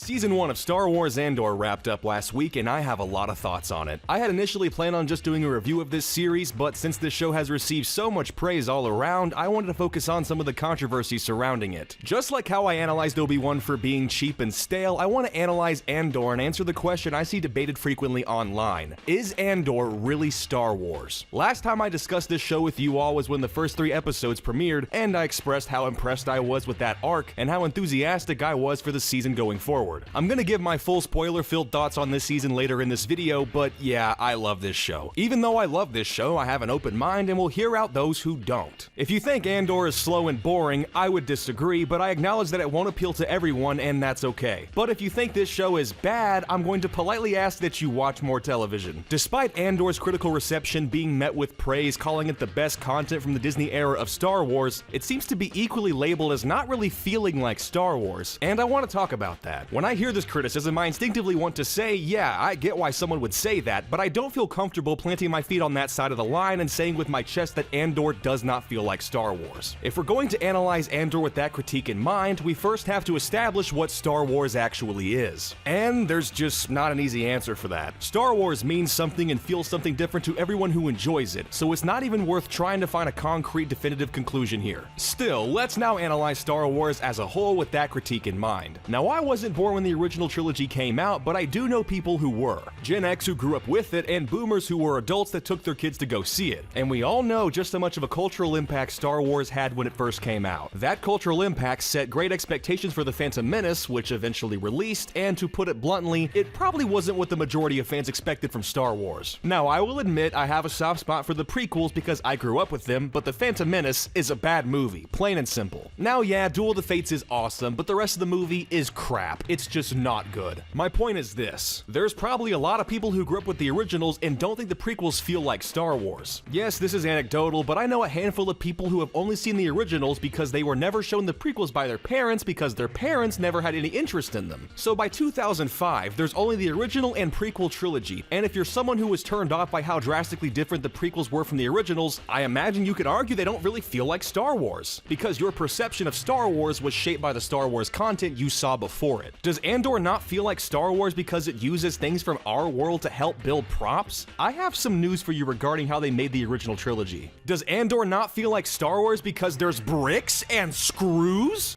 Season 1 of Star Wars Andor wrapped up last week, and I have a lot of thoughts on it. I had initially planned on just doing a review of this series, but since this show has received so much praise all around, I wanted to focus on some of the controversy surrounding it. Just like how I analyzed Obi-Wan for being cheap and stale, I want to analyze Andor and answer the question I see debated frequently online. Is Andor really Star Wars? Last time I discussed this show with you all was when the first 3 episodes premiered, and I expressed how impressed I was with that arc and how enthusiastic I was for the season going forward. I'm gonna give my full spoiler-filled thoughts on this season later in this video, but yeah, I love this show. Even though I love this show, I have an open mind and will hear out those who don't. If you think Andor is slow and boring, I would disagree, but I acknowledge that it won't appeal to everyone, and that's okay. But if you think this show is bad, I'm going to politely ask that you watch more television. Despite Andor's critical reception being met with praise, calling it the best content from the Disney era of Star Wars, it seems to be equally labeled as not really feeling like Star Wars, and I want to talk about that. When I hear this criticism, I instinctively want to say, yeah, I get why someone would say that, but I don't feel comfortable planting my feet on that side of the line and saying with my chest that Andor does not feel like Star Wars. If we're going to analyze Andor with that critique in mind, we first have to establish what Star Wars actually is. And there's just not an easy answer for that. Star Wars means something and feels something different to everyone who enjoys it, so it's not even worth trying to find a concrete, definitive conclusion here. Still, let's now analyze Star Wars as a whole with that critique in mind. Now, I wasn't born when the original trilogy came out, but I do know people who were. Gen X who grew up with it, and boomers who were adults that took their kids to go see it. And we all know just how much of a cultural impact Star Wars had when it first came out. That cultural impact set great expectations for The Phantom Menace, which eventually released, and to put it bluntly, it probably wasn't what the majority of fans expected from Star Wars. Now, I will admit I have a soft spot for the prequels because I grew up with them, but The Phantom Menace is a bad movie, plain and simple. Now, yeah, Duel of the Fates is awesome, but the rest of the movie is crap. It's just not good. My point is this: there's probably a lot of people who grew up with the originals and don't think the prequels feel like Star Wars. Yes, this is anecdotal, but I know a handful of people who have only seen the originals because they were never shown the prequels by their parents because their parents never had any interest in them. So by 2005, there's only the original and prequel trilogy, and if you're someone who was turned off by how drastically different the prequels were from the originals, I imagine you could argue they don't really feel like Star Wars, because your perception of Star Wars was shaped by the Star Wars content you saw before it. Does Andor not feel like Star Wars because it uses things from our world to help build props? I have some news for you regarding how they made the original trilogy. Does Andor not feel like Star Wars because there's bricks and screws?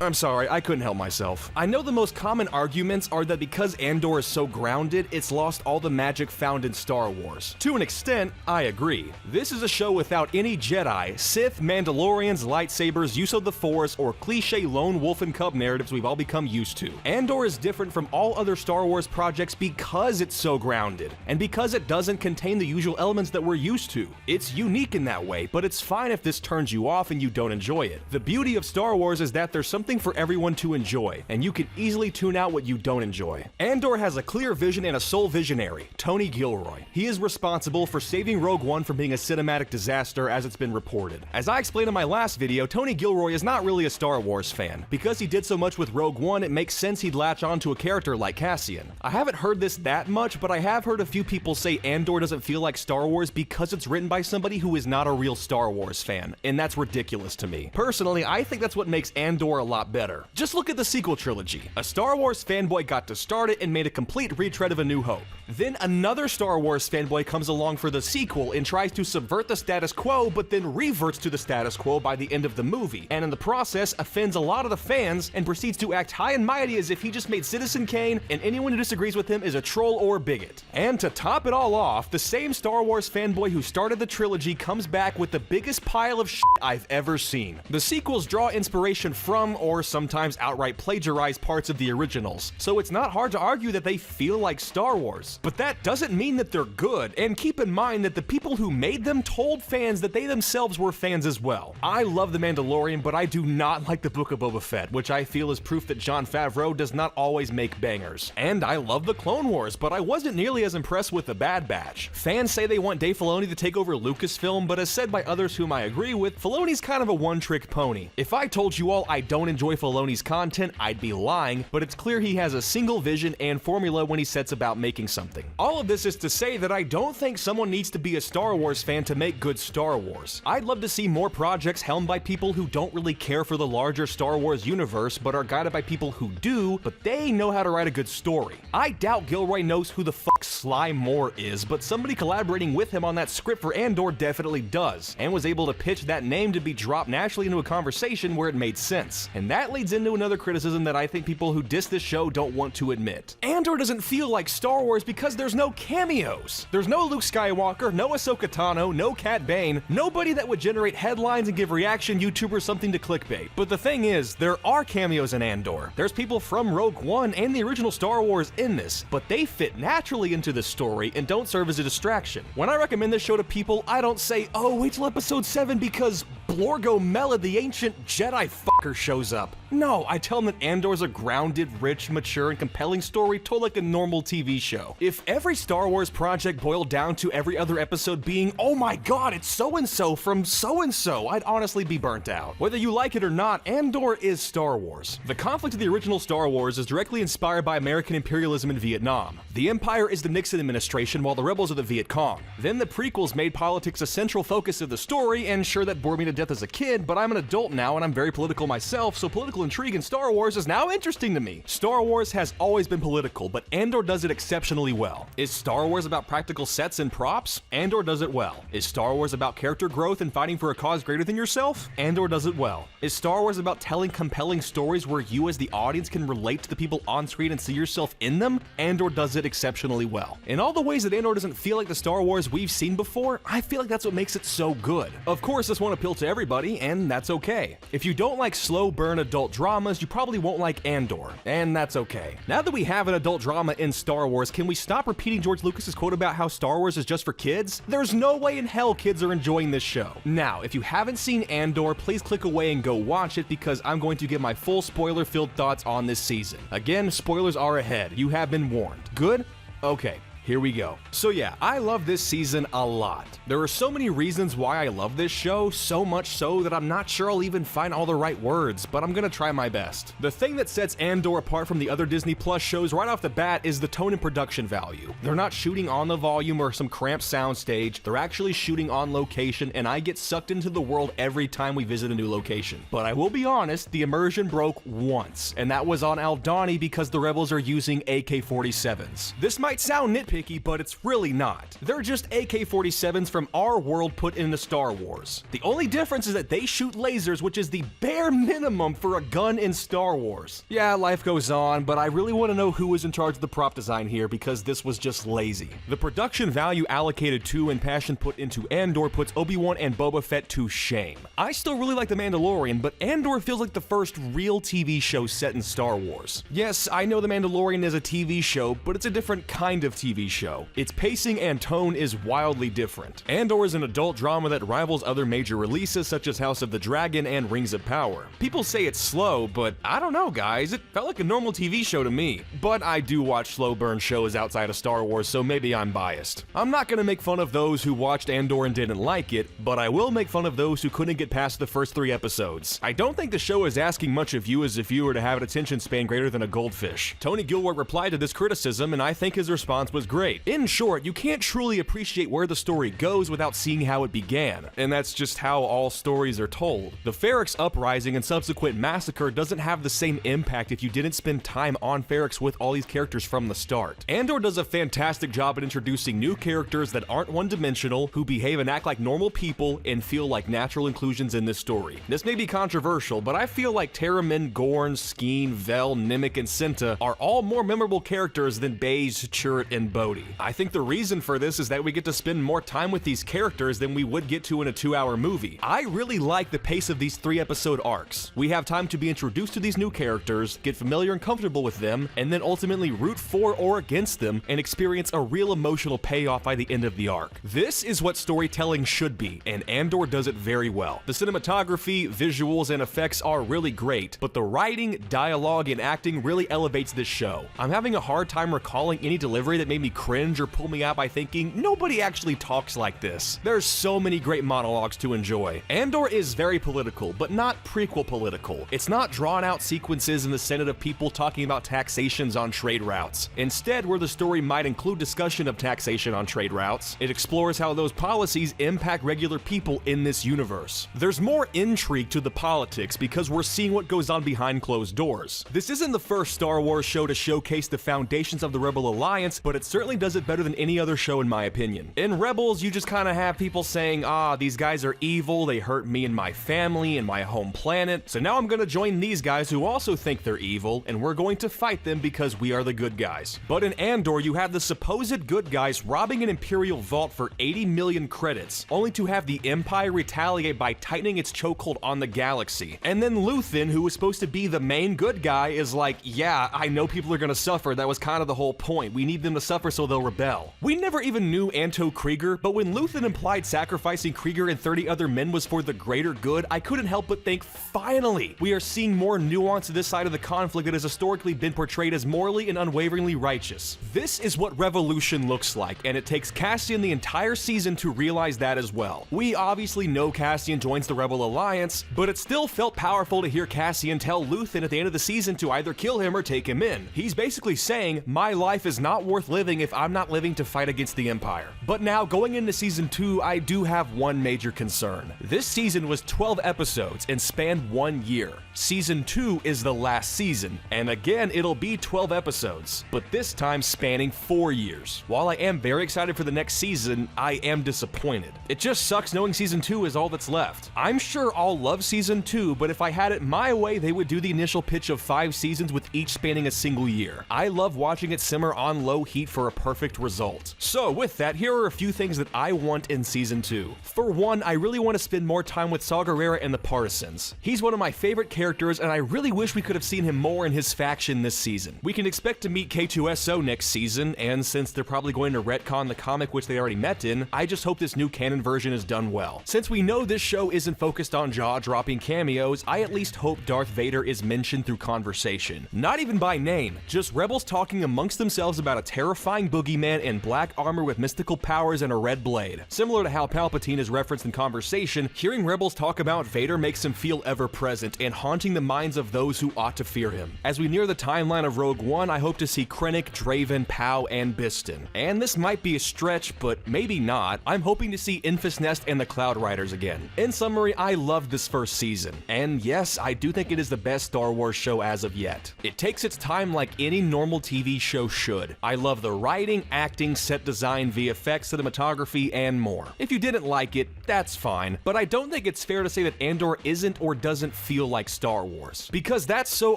I'm sorry, I couldn't help myself. I know the most common arguments are that because Andor is so grounded, it's lost all the magic found in Star Wars. To an extent, I agree. This is a show without any Jedi, Sith, Mandalorians, lightsabers, use of the Force, or cliché lone wolf and cub narratives we've all become used to. Andor is different from all other Star Wars projects because it's so grounded, and because it doesn't contain the usual elements that we're used to. It's unique in that way, but it's fine if this turns you off and you don't enjoy it. The beauty of Star Wars is that there's something for everyone to enjoy, and you can easily tune out what you don't enjoy. Andor has a clear vision and a sole visionary, Tony Gilroy. He is responsible for saving Rogue One from being a cinematic disaster as it's been reported. As I explained in my last video, Tony Gilroy is not really a Star Wars fan. Because he did so much with Rogue One, it makes sense he'd latch on to a character like Cassian. I haven't heard this that much, but I have heard a few people say Andor doesn't feel like Star Wars because it's written by somebody who is not a real Star Wars fan, and that's ridiculous to me. Personally, I think that's what makes Andor a lot better. Just look at the sequel trilogy. A Star Wars fanboy got to start it and made a complete retread of A New Hope. Then another Star Wars fanboy comes along for the sequel and tries to subvert the status quo, but then reverts to the status quo by the end of the movie, and in the process offends a lot of the fans and proceeds to act high and mighty as if he just made Citizen Kane and anyone who disagrees with him is a troll or a bigot. And to top it all off, the same Star Wars fanboy who started the trilogy comes back with the biggest pile of shit I've ever seen. The sequels draw inspiration from, or sometimes outright plagiarize parts of the originals, so it's not hard to argue that they feel like Star Wars. But that doesn't mean that they're good, and keep in mind that the people who made them told fans that they themselves were fans as well. I love The Mandalorian, but I do not like the Book of Boba Fett, which I feel is proof that Jon Favreau does not always make bangers. And I love The Clone Wars, but I wasn't nearly as impressed with The Bad Batch. Fans say they want Dave Filoni to take over Lucasfilm, but as said by others whom I agree with, Filoni's kind of a one-trick pony. If I told you all I don't enjoy Filoni's content, I'd be lying, but it's clear he has a single vision and formula when he sets about making something. All of this is to say that I don't think someone needs to be a Star Wars fan to make good Star Wars. I'd love to see more projects helmed by people who don't really care for the larger Star Wars universe, but are guided by people who do, but they know how to write a good story. I doubt Gilroy knows who the fuck Sly Moore is, but somebody collaborating with him on that script for Andor definitely does, and was able to pitch that name to be dropped naturally into a conversation where it made sense. And that leads into another criticism that I think people who diss this show don't want to admit. Andor doesn't feel like Star Wars because there's no cameos. There's no Luke Skywalker, no Ahsoka Tano, no Cat Bane, nobody that would generate headlines and give reaction YouTubers something to clickbait. But the thing is, there are cameos in Andor. There's people from Rogue One and the original Star Wars in this, but they fit naturally into the story and don't serve as a distraction. When I recommend this show to people, I don't say, oh, wait till episode 7 because Blorgo Mela, the ancient Jedi fucker, shows up. No, I tell them that Andor's a grounded, rich, mature, and compelling story told like a normal TV show. If every Star Wars project boiled down to every other episode being, oh my god, it's so-and-so from so-and-so, I'd honestly be burnt out. Whether you like it or not, Andor is Star Wars. The conflict of the original Star Wars is directly inspired by American imperialism in Vietnam. The Empire is the Nixon administration while the rebels are the Viet Cong. Then the prequels made politics a central focus of the story, and sure, that bored me to death as a kid, but I'm an adult now and I'm very political myself, so political intrigue in Star Wars is now interesting to me. Star Wars has always been political, but Andor does it exceptionally well. Is Star Wars about practical sets and props? Andor does it well. Is Star Wars about character growth and fighting for a cause greater than yourself? Andor does it well. Is Star Wars about telling compelling stories where you as the audience can relate to the people on screen and see yourself in them? Andor does it exceptionally well. In all the ways that Andor doesn't feel like the Star Wars we've seen before, I feel like that's what makes it so good. Of course, this won't appeal to everybody, and that's okay. If you don't like slow burn adult dramas, you probably won't like Andor, and that's okay. Now that we have an adult drama in Star Wars, can we stop repeating George Lucas's quote about how Star Wars is just for kids? There's no way in hell kids are enjoying this show. Now, if you haven't seen Andor, please click away and go watch it because I'm going to give my full spoiler-filled thoughts on this season. Again, spoilers are ahead. You have been warned. Good? Okay. Here we go. So yeah, I love this season a lot. There are so many reasons why I love this show, so much so that I'm not sure I'll even find all the right words, but I'm gonna try my best. The thing that sets Andor apart from the other Disney Plus shows right off the bat is the tone and production value. They're not shooting on the volume or some cramped soundstage, they're actually shooting on location, and I get sucked into the world every time we visit a new location. But I will be honest, the immersion broke once, and that was on Aldhani because the rebels are using AK-47s. This might sound nitpicky, but it's really not. They're just AK-47s from our world put into Star Wars. The only difference is that they shoot lasers, which is the bare minimum for a gun in Star Wars. Yeah, life goes on, but I really want to know who was in charge of the prop design here because this was just lazy. The production value allocated to and passion put into Andor puts Obi-Wan and Boba Fett to shame. I still really like The Mandalorian, but Andor feels like the first real TV show set in Star Wars. Yes, I know The Mandalorian is a TV show, but it's a different kind of TV show. Its pacing and tone is wildly different. Andor is an adult drama that rivals other major releases such as House of the Dragon and Rings of Power. People say it's slow, but I don't know guys, it felt like a normal TV show to me. But I do watch slow burn shows outside of Star Wars, so maybe I'm biased. I'm not gonna make fun of those who watched Andor and didn't like it, but I will make fun of those who couldn't get past the first 3 episodes. I don't think the show is asking much of you as a viewer to have an attention span greater than a goldfish. Tony Gilroy replied to this criticism, and I think his response was great. In short, you can't truly appreciate where the story goes without seeing how it began, and that's just how all stories are told. The Ferrix uprising and subsequent massacre doesn't have the same impact if you didn't spend time on Ferrix with all these characters from the start. Andor does a fantastic job at introducing new characters that aren't one-dimensional, who behave and act like normal people, and feel like natural inclusions in this story. This may be controversial, but I feel like Terramin, Gorn, Skeen, Vel, Nimic, and Cinta are all more memorable characters than Baze, Chirrut, and Bodhi. I think the reason for this is that we get to spend more time with these characters than we would get to in a 2-hour movie. I really like the pace of these 3-episode arcs. We have time to be introduced to these new characters, get familiar and comfortable with them, and then ultimately root for or against them and experience a real emotional payoff by the end of the arc. This is what storytelling should be, and Andor does it very well. The cinematography, visuals, and effects are really great, but the writing, dialogue, and acting really elevates this show. I'm having a hard time recalling any delivery that made me me cringe or pull me out by thinking, nobody actually talks like this. There's so many great monologues to enjoy. Andor is very political, but not prequel political. It's not drawn out sequences in the Senate of people talking about taxations on trade routes. Instead, where the story might include discussion of taxation on trade routes, it explores how those policies impact regular people in this universe. There's more intrigue to the politics because we're seeing what goes on behind closed doors. This isn't the first Star Wars show to showcase the foundations of the Rebel Alliance, but it certainly does it better than any other show in my opinion. In Rebels, you just kind of have people saying, these guys are evil, they hurt me and my family and my home planet, so now I'm gonna join these guys who also think they're evil, and we're going to fight them because we are the good guys. But in Andor, you have the supposed good guys robbing an Imperial vault for 80 million credits, only to have the Empire retaliate by tightening its chokehold on the galaxy. And then Luthen, who was supposed to be the main good guy, is like, yeah, I know people are gonna suffer, that was kind of the whole point, we need them to suffer so they'll rebel. We never even knew Anto Krieger, but when Luthen implied sacrificing Krieger and 30 other men was for the greater good, I couldn't help but think, finally, we are seeing more nuance to this side of the conflict that has historically been portrayed as morally and unwaveringly righteous. This is what revolution looks like, and it takes Cassian the entire season to realize that as well. We obviously know Cassian joins the Rebel Alliance, but it still felt powerful to hear Cassian tell Luthen at the end of the season to either kill him or take him in. He's basically saying, my life is not worth living if I'm not living to fight against the Empire. But now, going into season 2, I do have one major concern. This season was 12 episodes and spanned 1 year. Season 2 is the last season, and again, it'll be 12 episodes, but this time spanning 4 years. While I am very excited for the next season, I am disappointed. It just sucks knowing season 2 is all that's left. I'm sure I'll love season 2, but if I had it my way, they would do the initial pitch of 5 seasons with each spanning a single year. I love watching it simmer on low heat for a perfect result. So with that, here are a few things that I want in season 2. For one, I really want to spend more time with Saw Gerrera and the Partisans. He's one of my favorite characters, and I really wish we could have seen him more in his faction this season. We can expect to meet K2SO next season, and since they're probably going to retcon the comic which they already met in, I just hope this new canon version is done well. Since we know this show isn't focused on jaw-dropping cameos, I at least hope Darth Vader is mentioned through conversation. Not even by name, just rebels talking amongst themselves about a terrifying boogeyman in black armor with mystical powers and a red blade. Similar to how Palpatine is referenced in conversation, hearing rebels talk about Vader makes him feel ever-present and haunting the minds of those who ought to fear him. As we near the timeline of Rogue One, I hope to see Krennic, Draven, Pow, and Biston. And this might be a stretch, but maybe not. I'm hoping to see Infus Nest and the Cloud Riders again. In summary, I loved this first season. And yes, I do think it is the best Star Wars show as of yet. It takes its time like any normal TV show should. I love the writing, acting, set design, VFX, cinematography, and more. If you didn't like it, that's fine, but I don't think it's fair to say that Andor isn't or doesn't feel like Star Wars, because that's so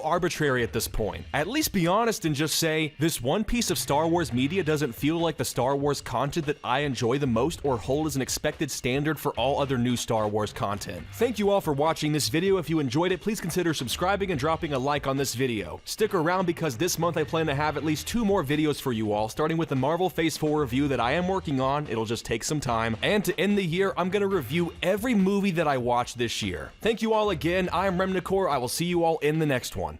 arbitrary at this point. At least be honest and just say, this one piece of Star Wars media doesn't feel like the Star Wars content that I enjoy the most or hold as an expected standard for all other new Star Wars content. Thank you all for watching this video. If you enjoyed it, please consider subscribing and dropping a like on this video. Stick around because this month I plan to have at least 2 more videos for you all, starting with the Marvel Phase 4 review that I am working on. It'll just take some time. And to end the year, I'm gonna review every movie that I watched this year. Thank you all again. I'm Remnicor. I will see you all in the next one.